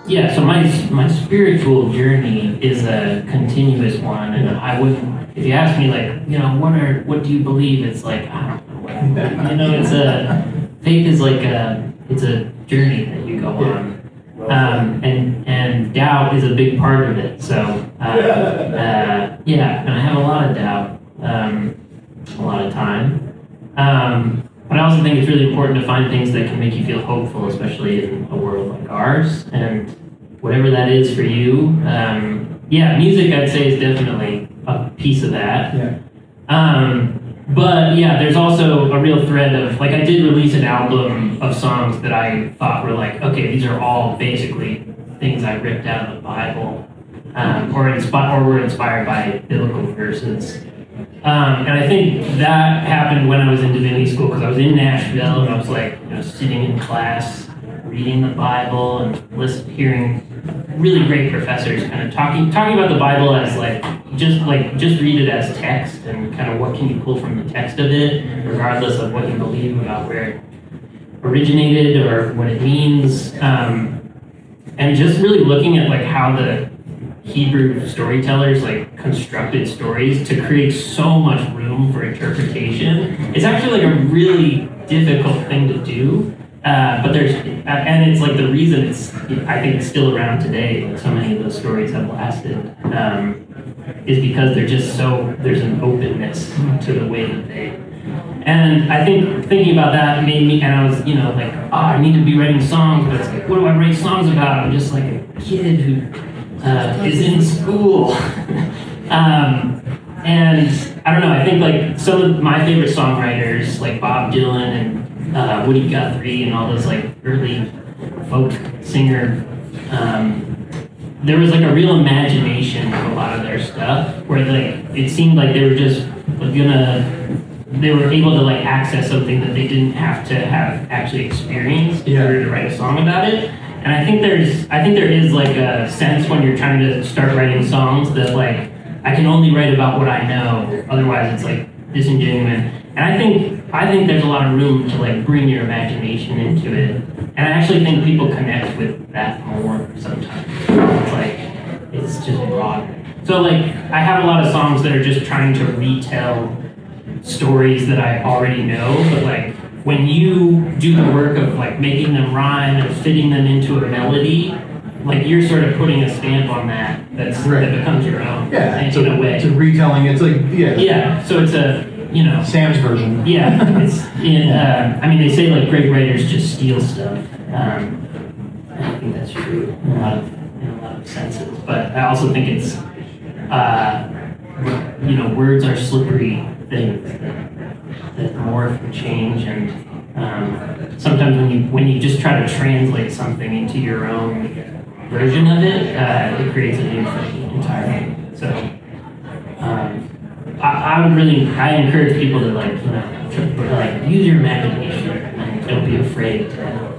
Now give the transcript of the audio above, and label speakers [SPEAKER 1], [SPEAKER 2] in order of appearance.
[SPEAKER 1] Yeah, so my spiritual journey is a continuous one, and I wouldn't. If you ask me, like, what do you believe? It's like, I don't know. It's faith is like it's a journey that you go on, and doubt is a big part of it. So yeah, and I have a lot of doubt, a lot of time. But I also think it's really important to find things that can make you feel hopeful, especially in a world like ours. And whatever that is for you, music I'd say is definitely a piece of that.
[SPEAKER 2] Yeah.
[SPEAKER 1] But yeah, there's also a real thread of, like, I did release an album of songs that I thought were like, okay, these are all basically things I ripped out of the Bible, or were inspired by biblical verses. And I think that happened when I was in divinity school, because I was in Nashville and I was like, sitting in class, reading the Bible and hearing really great professors kind of talking about the Bible as just read it as text, and kind of what can you pull from the text of it, regardless of what you believe about where it originated or what it means, and just really looking at like how the Hebrew storytellers like constructed stories to create so much room for interpretation. It's actually like a really difficult thing to do, but and it's like the reason I think it's still around today. Like so many of those stories have lasted, is because there's an openness to the way that they. And I think thinking about that made me, and I was like, I need to be writing songs, but it's like, what do I write songs about? I'm just like a kid who is in school. And I don't know, I think like some of my favorite songwriters, like Bob Dylan and Woody Guthrie and all those like early folk singer, there was like a real imagination of a lot of their stuff, where like it seemed like they were just they were able to like access something that they didn't have to have actually experienced in order to write a song about it. And I think there is like a sense when you're trying to start writing songs that like I can only write about what I know, otherwise it's like disingenuous. And I think there's a lot of room to like bring your imagination into it. And I actually think people connect with that more sometimes. It's like it's just broad. So like I have a lot of songs that are just trying to retell stories that I already know, but like when you do the work of like making them rhyme and fitting them into a melody, like you're sort of putting a stamp on that that becomes your own.
[SPEAKER 2] Yeah,
[SPEAKER 1] in a way.
[SPEAKER 2] It's a retelling. It's like
[SPEAKER 1] Yeah, so it's a
[SPEAKER 2] Sam's version.
[SPEAKER 1] Yeah, it's I mean they say like great writers just steal stuff. I think that's true in a lot of senses, but I also think it's words are slippery things that morph and change, and sometimes when you just try to translate something into your own version of it, it creates a new thing entirely. So I encourage people to like use your imagination and don't be afraid to